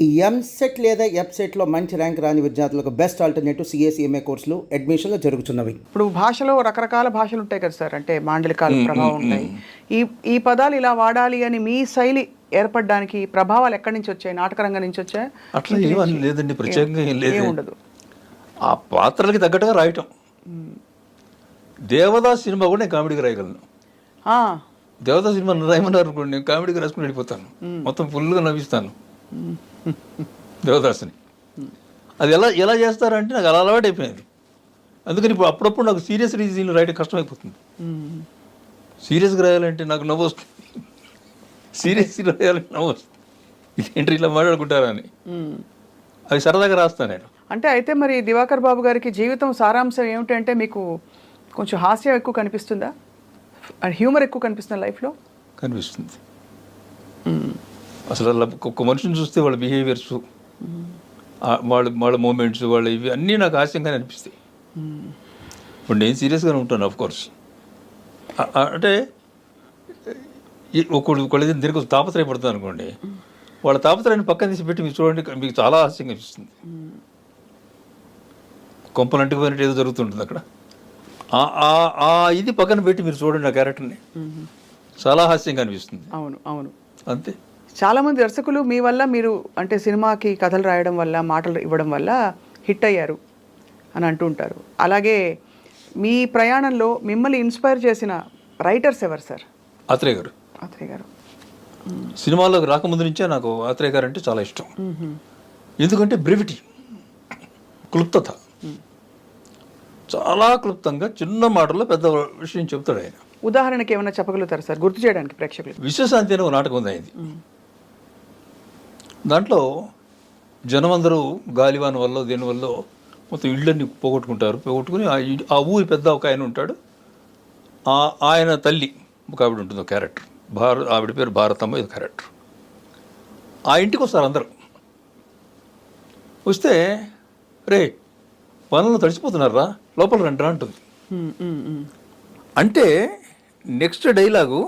ఈ ఎంసెట్ లేదా ఎఫ్సెట్లో మంచి ర్యాంక్ రాని విద్యార్థులకు బెస్ట్ ఆల్టర్నేటివ్ సిఏ కోర్సులు అడ్మిషన్లు జరుగుతున్నవి. ఇప్పుడు భాషలో రకరకాల భాషలు ఉంటాయి కదా సార్, అంటే మాండలికాల ప్రభావం ఉంటాయి. ఈ పదాలు ఇలా వాడాలి అని మీ శైలి ఏర్పడడానికి ప్రభావాలు ఎక్కడి నుంచి వచ్చాయి? నాటకరంగం నుంచి వచ్చాయి? అట్లా ఏమని లేదండి, ప్రత్యేకంగా ఏం లేదు. ఉండదు, ఆ పాత్రలకి తగ్గట్టుగా రాయటం. దేవదాస్ సినిమా కూడా నేను కామెడీకి రాయగలను. దేవదాస్ సినిమా రాయమన్నారు అనుకోండి, నేను కామెడీకి రాసుకుని వెళ్ళిపోతాను, మొత్తం ఫుల్గా నవ్విస్తాను దేవదాస్ని. అది ఎలా చేస్తారంటే నాకు అలా అలవాటు అయిపోయింది. అందుకని ఇప్పుడు అప్పుడప్పుడు నాకు సీరియస్ రీజన్లు రాయడం కష్టమైపోతుంది. సీరియస్గా రాయాలంటే నాకు నవ్వు వస్తుంది, సీరియస్గా రాయాలంటే నవ్వు వస్తుంది. ఇదేంటి ఇలా మాట్లాడుకుంటారని అది సరదాగా రాస్తాను నేను. అంటే అయితే మరి దివాకర్ బాబు గారికి జీవితం సారాంశం ఏమిటంటే మీకు కొంచెం హాస్యం ఎక్కువ కనిపిస్తుందా, హ్యూమర్ ఎక్కువ కనిపిస్తుందా లైఫ్లో? కనిపిస్తుంది. అసలు ఒక్కొక్క మనిషిని చూస్తే వాళ్ళ బిహేవియర్స్, వాళ్ళ మూమెంట్స్, వాళ్ళ ఇవి అన్నీ నాకు హాస్యంగానే అనిపిస్తాయి. ఇప్పుడు నేను సీరియస్గానే ఉంటాను ఆఫ్ కోర్స్. అంటే ఒకళ్ళు దీనికి తాపత్రయపడుతుంది అనుకోండి, వాళ్ళ తాపత్రయాన్ని పక్కన తీసి పెట్టి మీరు చూడండి, మీకు చాలా హాస్యంగా అనిపిస్తుంది. కొంపలంటికి పోయినట్టు ఏదో జరుగుతుంటుంది అక్కడ. ఇది పక్కన పెట్టి మీరు చూడండి ఆ క్యారెక్టర్ని, చాలా హాస్యంగా అనిపిస్తుంది. అవును అవును, అంతే. చాలామంది దర్శకులు మీ వల్ల, మీరు అంటే సినిమాకి కథలు రాయడం వల్ల, మాటలు ఇవ్వడం వల్ల హిట్ అయ్యారు అని అంటూ ఉంటారు. అలాగే మీ ప్రయాణంలో మిమ్మల్ని ఇన్స్పైర్ చేసిన రైటర్స్ ఎవరు సార్? ఆత్రేయ గారు. ఆత్రేయ గారు సినిమాలోకి రాకముందు నుంచే నాకు ఆత్రేయ గారు అంటే చాలా ఇష్టం. ఎందుకంటే బ్రెవిటీ, క్లుప్తత, చాలా క్లుప్తంగా చిన్న మాటల్లో పెద్ద విషయం చెప్తాడు ఆయన. ఉదాహరణకి ఏమైనా చెప్పగలుగుతారు సార్, గుర్తు చేయడానికి ప్రేక్షకులు? విశ్వశాంతి అనే ఒక నాటకం ఉంది ఆయనది. దాంట్లో జనం అందరూ గాలివాన వల్ల దీనివల్ల మొత్తం ఇళ్ళన్నీ పోగొట్టుకుని ఆ ఊరి పెద్ద ఒక ఆయన ఉంటాడు. ఆయన తల్లి ఒక ఆవిడ ఉంటుంది, ఒక క్యారెక్టర్, ఆవిడ పేరు భారతమ్మ, ఇది క్యారెక్టర్. ఆ ఇంటికి వస్తారు అందరూ. వస్తే రే పనులు తడిచిపోతున్నారా, లోపల రండి అంటుంది. అంటే నెక్స్ట్ డైలాగు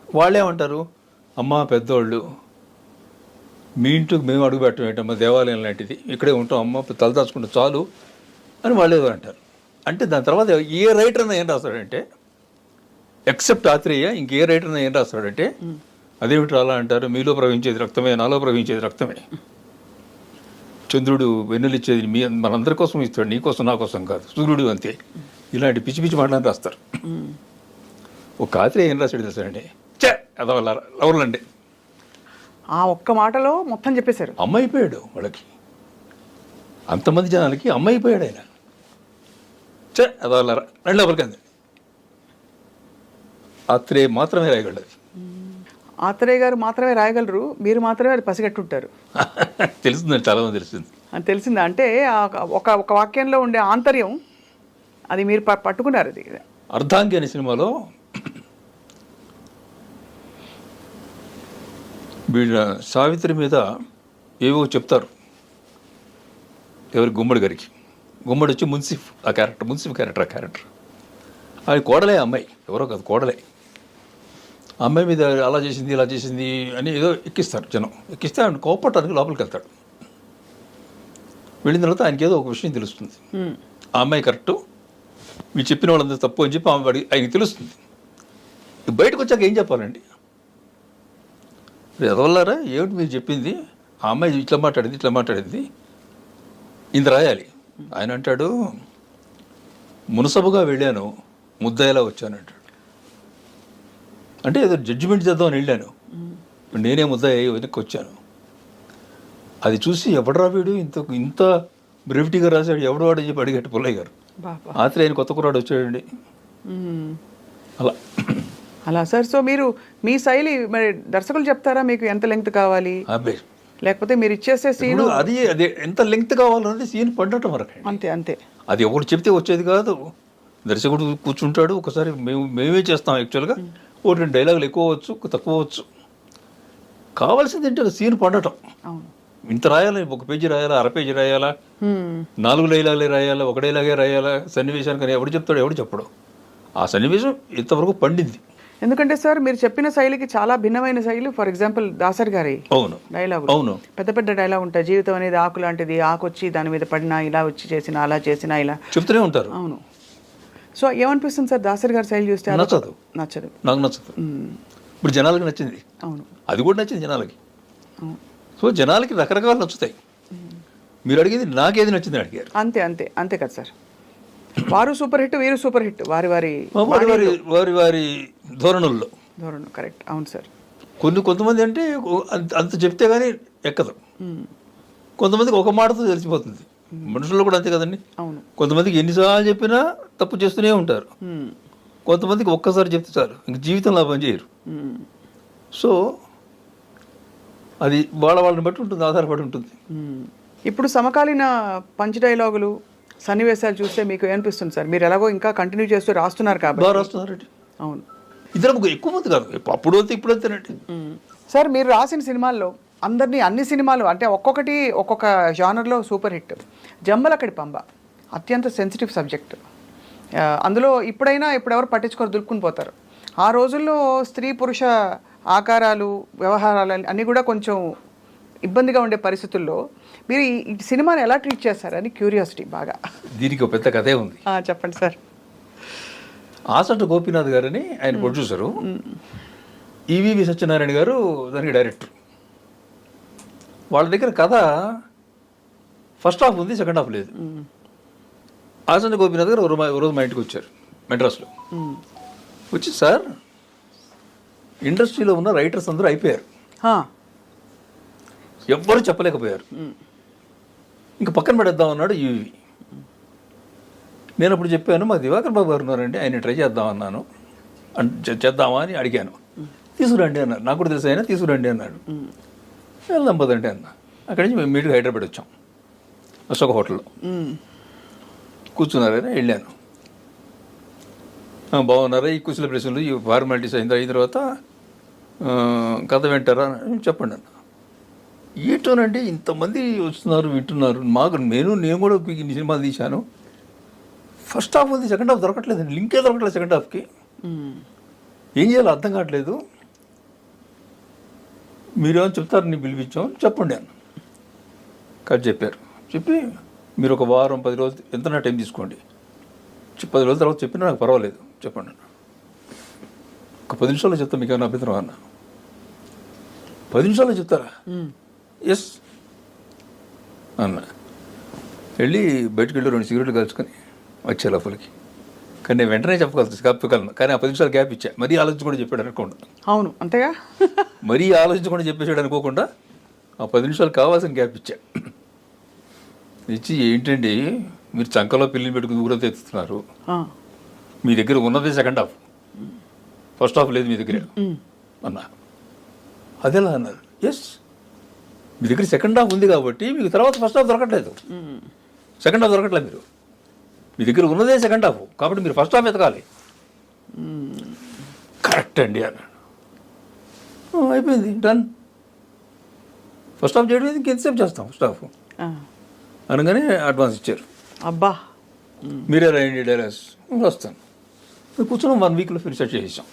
వాళ్ళేమంటారు, అమ్మ పెద్దోళ్ళు మీ ఇంటికి మేము అడుగు పెట్టడం ఏంటమ్మా, దేవాలయం లాంటిది, ఇక్కడే ఉంటాం అమ్మ, తలదాచుకుంటే చాలు అని వాళ్ళే అంటారు. అంటే దాని తర్వాత ఏ రైటర్ అయినా ఏం రాస్తాడంటే, ఎక్సెప్ట్ ఆత్రేయ ఇంకే రైటర్ అయినా ఏం రాస్తాడంటే, అదేమిటి అలా అంటారు, మీలో ప్రవహించేది రక్తమే, నాలో ప్రవహించేది రక్తమే, చంద్రుడు వెన్నులిచ్చేది మనందరి కోసం ఇస్తాడు, నీ కోసం నా కోసం కాదు, సూర్యుడు అంతే. ఇలాంటి పిచ్చి పిచ్చి మాటలని రాస్తారు. ఒక ఆత్రేయ ఏం రాశాడు తెలుసాడండి, లవర్లండి, ఆ ఒక్క మాటలో మొత్తం చెప్పేశారు. అమ్మ అయిపోయాడు వాళ్ళకి, అంతమంది జనాలకి అమ్మ అయిపోయాడు ఆయన. అదవల్లరా రెండు లోపలికి. ఆత్రేయ మాత్రమే రాయగలరు. ఆత్రేయ గారు మాత్రమే రాయగలరు, మీరు మాత్రమే అది పసిగట్టుంటారు. తెలుస్తుందండి, చాలా మంది తెలిసింది. అని తెలిసిందా? అంటే ఒక వాక్యంలో ఉండే ఆంతర్యం అది మీరు పట్టుకున్నారు. అది అర్ధాంగి అనే సినిమాలో వీళ్ళ సావిత్రి మీద ఏవో చెప్తారు, ఎవరి గుమ్మడి గారికి. గుమ్మడి వచ్చి మున్సిఫ్, ఆ క్యారెక్టర్ మున్సిఫ్ క్యారెక్టర్. ఆ క్యారెక్టర్ అది కోడలే, అమ్మాయి ఎవరో కాదు, కోడలే. అమ్మాయి మీద అలా చేసింది ఇలా చేసింది అని ఏదో ఎక్కిస్తారు జనం. ఎక్కిస్తే ఆయన కోపట్టడానికి లోపలికి వెళ్తాడు. వెళ్ళిన తర్వాత ఆయనకి ఏదో ఒక విషయం తెలుస్తుంది, ఆ అమ్మాయి కరెక్టు, మీరు చెప్పిన వాళ్ళందరూ తప్పు అని చెప్పి ఆయనకి తెలుస్తుంది. బయటకు వచ్చాక ఏం చెప్పాలండి, ఎదవల్లారా ఏమిటి మీరు చెప్పింది, ఆ అమ్మాయి ఇట్లా మాట్లాడింది ఇంత రాయాలి. ఆయన అంటాడు, మునసబుగా వెళ్ళాను, ముద్దాయిలా వచ్చాను అంటాడు. అంటే ఏదో జడ్జిమెంట్ చేద్దామని వెళ్ళాను, నేనే ముద్దాయి వెనక్కి వచ్చాను. అది చూసి ఎవడరా వీడు ఇంత బ్రెవిటీగా రాశాడు, ఎవడు వాడు అని చెప్పి అడిగట్టు పుల్లయ్య గారు. ఆత్రేయ కొత్త కుర్రాడు వచ్చాడండి. అలా సార్. సో మీరు మీ శైలి మరి దర్శకులు చెప్తారా మీకు ఎంత లెంగ్త్ కావాలి, లేకపోతే మీరు ఇచ్చేసే సీన్ అది ఎంత లెంగ్త్ కావాలన్నది సీన్ పడ్డటం వరకు అంతే అంతే. అది ఒకటి చెప్తే వచ్చేది కాదు. దర్శకుడు కూర్చుంటాడు, ఒకసారి మేమే చేస్తాం. యాక్చువల్గా ఒకటి రెండు డైలాగులు ఎక్కువ అవచ్చు, తక్కువ అవచ్చు. కావాల్సింది ఏంటంటే సీన్ పండటం. ఇంత రాయాలి, ఒక పేజీ రాయాలా, అర పేజీ రాయాలా, 4 డైలాగులే రాయాలా, ఒక డైలాగే రాయాలా, సన్నివేశానికి ఎవడు చెప్తాడు, ఎవడు చెప్పడు. ఆ సన్నివేశం ఇంతవరకు పండింది. ఎందుకంటే సార్ మీరు చెప్పిన శైలికి చాలా భిన్నమైన శైలి. ఫర్ ఎగ్జాంపుల్ దాసరి గారి అవును డైలాగ్, అవును పెద్ద పెద్ద డైలాగ్ ఉంటాయి. జీవితం అనేది ఆకు లాంటిది, ఆకు వచ్చి దాని మీద పడినా, ఇలా వచ్చి చేసినా, అలా చేసినా, ఇలా చెప్తూనే ఉంటారు. అవును. సో ఏమనిపిస్తుంది సార్ దాసరి గారి శైలి చూస్తే? నచ్చదు, నచ్చదు, నాకు నచ్చదు. ఇప్పుడు జనాలకి నచ్చింది, అవును, అది కూడా నచ్చింది జనాలకి. అవును. సో జనాలకి రకరకాలు నచ్చుతాయి. మీరు అడిగింది నాకేది నచ్చింది అడిగారు. అంతే అంతే అంతే కదా సార్. వారు సూపర్ హిట్, వీరు సూపర్ హిట్, వారి వారి వారి వారి వారి వారి ధోరణుల్లో. ధోరణి కరెక్ట్. అవును సార్. కొంతమంది అంటే అంత చెప్తే కానీ ఎక్కదు, కొంతమందికి ఒక మాటతో తెలిసిపోతుంది. మనుషుల్లో కూడా అంతే కదండి. అవును. కొంతమందికి ఎన్నిసార్లు చెప్పినా తప్పు చేస్తూనే ఉంటారు, కొంతమందికి ఒక్కసారి చెప్తే చాలు ఇంక జీవితంలో పని చేయరు. సో అది వాళ్ళని బట్టి ఉంటుంది, ఆధారపడి ఉంటుంది. ఇప్పుడు సమకాలీన పంచ్ డైలాగులు, సన్నివేశాలు చూస్తే మీకు ఏమనిపిస్తుంది సార్? మీరు ఎలాగో ఇంకా కంటిన్యూ చేస్తూ రాస్తున్నారు కాబట్టి. బాగా రాస్తున్నారండి. అవును. ఇద్దరు ఎక్కువ మంది కాదు, అప్పుడు వస్తే ఇప్పుడు వస్తేనండి. సార్ మీరు రాసిన సినిమాల్లో అన్ని సినిమాలు అంటే ఒక్కొక్కటి ఒక్కొక్క జానర్లో సూపర్ హిట్. జంబలకడి పంబ అత్యంత సెన్సిటివ్ సబ్జెక్ట్. అందులో ఇప్పుడెవరు పట్టించుకొని దులుపుకుని పోతారు. ఆ రోజుల్లో స్త్రీ పురుష ఆకారాలు, వ్యవహారాలు అన్నీ కూడా కొంచెం ఇబ్బందిగా ఉండే పరిస్థితుల్లో మీరు ఈ సినిమాని ఎలా ట్రీట్ చేస్తారని క్యూరియాసిటీ బాగా. దీనికి ఒక పెద్ద కథే ఉంది. చెప్పండి సార్. ఆసంట గోపీనాథ్ గారని ఆయన ప్రొడ్యూసరు, ఈవీవి సత్యనారాయణ గారు దానికి డైరెక్టర్. వాళ్ళ దగ్గర కథ ఫస్ట్ హాఫ్ ఉంది, సెకండ్ హాఫ్ లేదు. ఆసంట గోపీనాథ్ గారు ఒక రోజు మా ఇంటికి వచ్చారు మెడ్రాస్లో. వచ్చి సార్ ఇండస్ట్రీలో ఉన్న రైటర్స్ అందరూ అయిపోయారు, ఎవ్వరూ చెప్పలేకపోయారు, ఇంకా పక్కన పడేద్దాం అన్నాడు ఈవీవి. నేను అప్పుడు చెప్పాను, మా దివాకర్ బాబు గారు ఉన్నారండి, ఆయన ట్రై చేద్దామన్నాను, చేద్దామా అని అడిగాను. తీసుకురండి అన్నారు. నాకు కూడా తెలుసు, ఆయన తీసుకురండి అన్నాడు. వెళ్దాం పదండి అన్న. అక్కడి నుంచి మేము మీటింగ్ హైదరాబాద్ వచ్చాం, అశోక హోటల్లో కూర్చున్నారని వెళ్ళాను. బాగున్నారా, ఈ కుశల ప్రశ్నలు, ఈ ఫార్మాలిటీస్ అయిన తర్వాత కథ వింటారా? చెప్పండి అన్న. ఏంటోనండి ఇంతమంది వస్తున్నారు, వింటున్నారు, నేను కూడా ఇన్ని సినిమాలు తీశాను, ఫస్ట్ హాఫ్ ఉంది, సెకండ్ హాఫ్ దొరకట్లేదండి, లింకే దొరకట్లేదు సెకండ్ హాఫ్కి, ఏం చేయాలో అర్థం కావట్లేదు, మీరేమో చెప్తారు, నేను పిలిపించాం, చెప్పండి అన్న. కథ చెప్పారు. చెప్పి మీరు ఒక వారం 10 రోజులు ఎంత టైం తీసుకోండి, 10 రోజుల తర్వాత చెప్పినా నాకు పర్వాలేదు, చెప్పండి అన్న. ఒక 10 నిమిషాల్లో చెప్తా, మీకు ఏమైనా అభ్యంతరం అన్న? 10 నిమిషాల్లో చెప్తారా? ఎస్ అన్న. వెళ్ళి బయటకు వెళ్ళి 2 సిగరెట్లు కలుసుకొని వచ్చే లోపలికి. కానీ నేను వెంటనే చెప్పగలను, కానీ ఆ 10 నిమిషాలు గ్యాప్ ఇచ్చా. మరీ ఆలోచించకుండా చెప్పాడు అనుకోండి. అవును, అంతేగా. మరీ ఆలోచించకుండా చెప్పేసాడు అనుకోకుండా ఆ 10 నిమిషాలు కావాల్సిన గ్యాప్ ఇచ్చా. ఇచ్చి, ఏంటండి మీరు చంకలో పిల్లిని పెట్టుకుని ఊరంతా ఎత్తుతున్నారు, మీ దగ్గర ఉన్నదే సెకండ్ హాఫ్, ఫస్ట్ హాఫ్ లేదు మీ దగ్గర అన్నా. అదేలా అన్నారు. ఎస్, మీ దగ్గర సెకండ్ హాఫ్ ఉంది కాబట్టి మీకు తర్వాత ఫస్ట్ హాఫ్ దొరకట్లేదు, సెకండ్ హాఫ్ దొరకట్లేదు, మీరు మీ దగ్గర ఉన్నదే సెకండ్ హాఫ్ కాబట్టి మీరు ఫస్ట్ హాఫ్ ఎతకాలి. కరెక్ట్ అండి అన్నాడు. అయిపోయింది, డన్. ఫస్ట్ హాఫ్ చేయడం ఇంకెంతసేపు చేస్తాం, ఫస్ట్ హాఫ్ అనగానే అడ్వాన్స్ ఇచ్చారు. అబ్బా, మీరే రాయండి డైలాగ్స్, వస్తాను. కూర్చొని 1 వీక్లో ఫినిష్ చేసేసాం,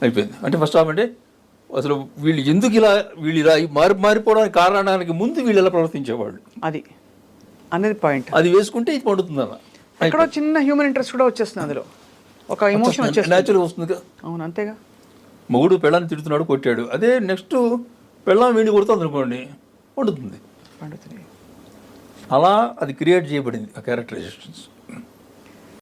అయిపోయింది. అంటే ఫస్ట్ హాఫ్ అంటే అసలు వీళ్ళు ఎందుకు ఇలా మారిపోవడానికి కారణానికి ముందు వీళ్ళు ఎలా ప్రవర్తించేవాళ్ళు, అది అనేది పాయింట్. అది వేసుకుంటే ఇది పండుతుంది అన్న. ఎక్కడో చిన్న హ్యూమన్ ఇంట్రెస్ట్ కూడా వచ్చేస్తుంది, అందులో ఒక ఎమోషన్ వచ్చేస్తుంది, న్యాచురల్గా వస్తుంది కదా. అవును, అంతేగా. మొగుడు పెళ్ళాన్ని తిడుతున్నాడు, కొట్టాడు, అదే నెక్స్ట్ పెళ్ళాం వీడిని కొడుతుంది అనుకోండి, పండుతుంది. అలా అది క్రియేట్ చేయబడింది ఆ క్యారెక్టరైజేషన్స్.